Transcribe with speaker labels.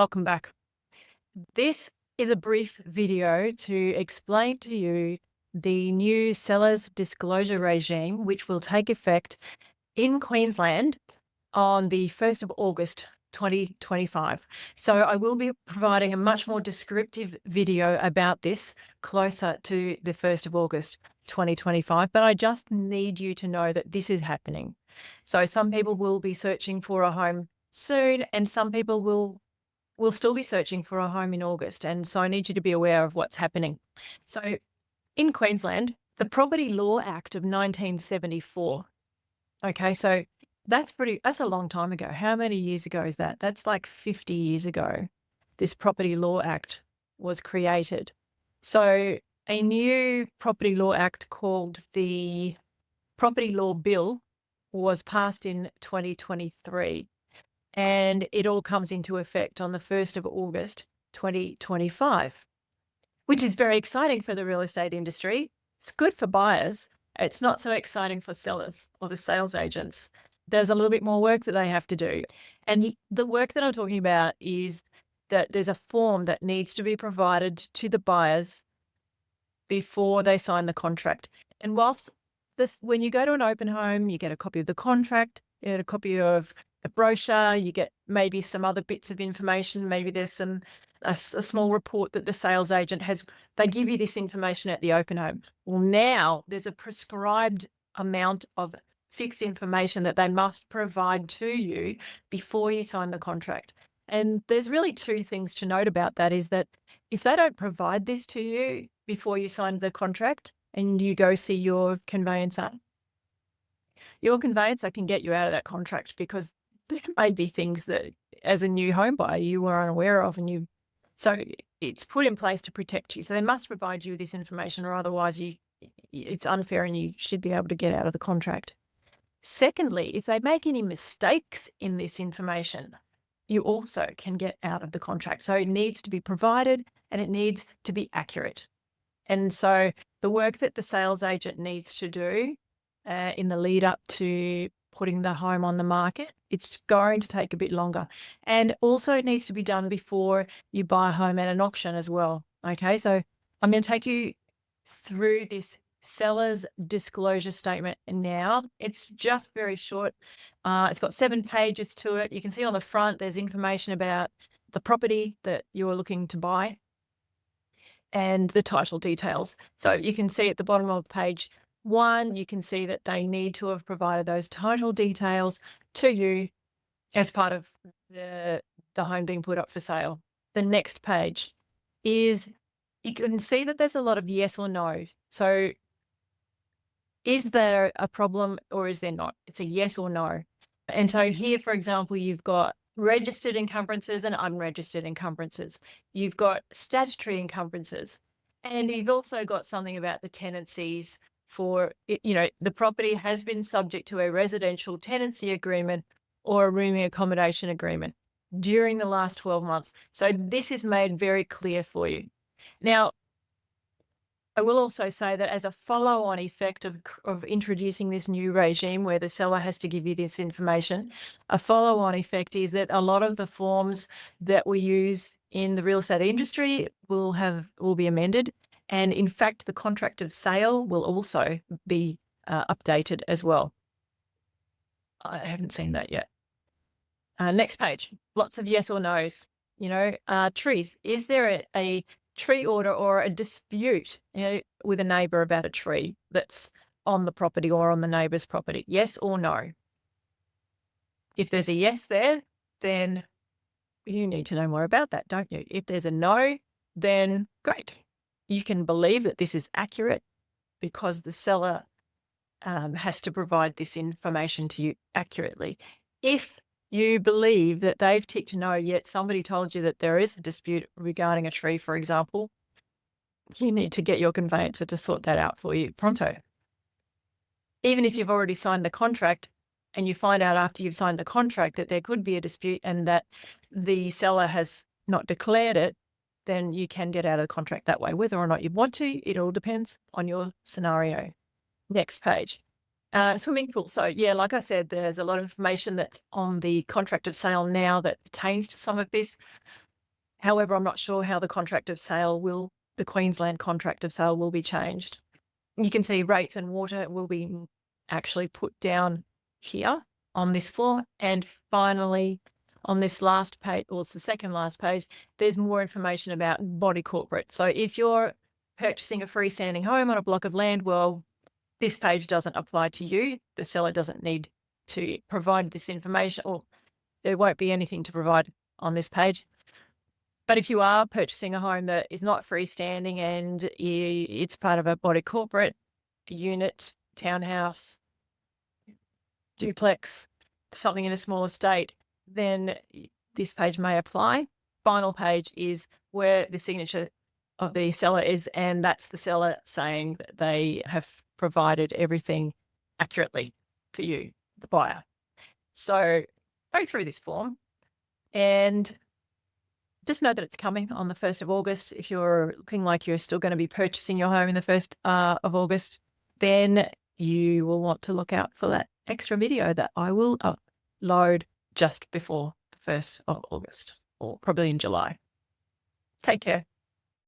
Speaker 1: Welcome back. This is a brief video to explain to you the new seller's disclosure regime, which will take effect in Queensland on the 1st of August 2025. So I will be providing a much more descriptive video about this closer to the 1st of August 2025, but I just need you to know that this is happening. So some people will be searching for a home soon, and some people will still be searching for a home in August. And so I need you to be aware of what's happening. So in Queensland, the Property Law Act of 1974. Okay, so that's a long time ago. How many years ago is that? That's like 50 years ago. This Property Law Act was created. So a new Property Law Act called the Property Law Bill was passed in 2023. And it all comes into effect on the 1st of August 2025, which is very exciting for the real estate industry. It's good for buyers. It's not so exciting for sellers or the sales agents. There's a little bit more work that they have to do. And the work that I'm talking about is that there's a form that needs to be provided to the buyers before they sign the contract. And when you go to an open home, you get a copy of the contract, you get a copy of a brochure, you get maybe some other bits of information. Maybe there's a small report that the sales agent has. They give you this information at the open home. Well, now there's a prescribed amount of fixed information that they must provide to you before you sign the contract. And there's really two things to note about that is that if they don't provide this to you before you sign the contract and you go see your conveyancer can get you out of that contract because there may be things that as a new home buyer you were unaware of, so it's put in place to protect you. So they must provide you with this information, or otherwise it's unfair and you should be able to get out of the contract. Secondly, if they make any mistakes in this information, you also can get out of the contract. So it needs to be provided and it needs to be accurate. And so the work that the sales agent needs to do in the lead up to putting the home on the market, it's going to take a bit longer. And also it needs to be done before you buy a home at an auction as well. Okay, so I'm going to take you through this seller's disclosure statement now. It's just very short. It's got 7 pages to it. You can see on the front there's information about the property that you're looking to buy and the title details. So you can see at the bottom of page 1, you can see that they need to have provided those title details to you as part of the home being put up for sale. The next page is, you can see that there's a lot of yes or no. So is there a problem or is there not? It's a yes or no. And so here, for example, you've got registered encumbrances and unregistered encumbrances. You've got statutory encumbrances. And you've also got something about the tenancies for, the property has been subject to a residential tenancy agreement or a rooming accommodation agreement during the last 12 months. So this is made very clear for you. Now, I will also say that as a follow-on effect of introducing this new regime where the seller has to give you this information, a follow-on effect is that a lot of the forms that we use in the real estate industry will be amended. And in fact, the contract of sale will also be updated as well. I haven't seen that yet. Next page, lots of yes or no's. Trees. Is there a tree order or a dispute with a neighbour about a tree that's on the property or on the neighbour's property? Yes or no? If there's a yes there, then you need to know more about that, don't you? If there's a no, then great. You can believe that this is accurate because the seller has to provide this information to you accurately. If you believe that they've ticked no, yet somebody told you that there is a dispute regarding a tree, for example, you need to get your conveyancer to sort that out for you pronto. Even if you've already signed the contract and you find out after you've signed the contract that there could be a dispute and that the seller has not declared it, then you can get out of the contract that way. Whether or not you want to, it all depends on your scenario. Next page. Swimming pool. So yeah, like I said, there's a lot of information that's on the contract of sale now that pertains to some of this. However, I'm not sure how the Queensland contract of sale will be changed. You can see rates and water will be actually put down here on this floor. And finally, on this last page, or it's the second last page, there's more information about body corporate. So if you're purchasing a freestanding home on a block of land, well, this page doesn't apply to you. The seller doesn't need to provide this information, or there won't be anything to provide on this page. But if you are purchasing a home that is not freestanding and it's part of a body corporate, unit, townhouse, duplex, something in a small estate, then this page may apply. Final page is where the signature of the seller is, and that's the seller saying that they have provided everything accurately for you, the buyer. So go through this form and just know that it's coming on the 1st of August. If you're looking like you're still going to be purchasing your home in the 1st of August, then you will want to look out for that extra video that I will upload just before the 1st of August, or probably in July. Take care.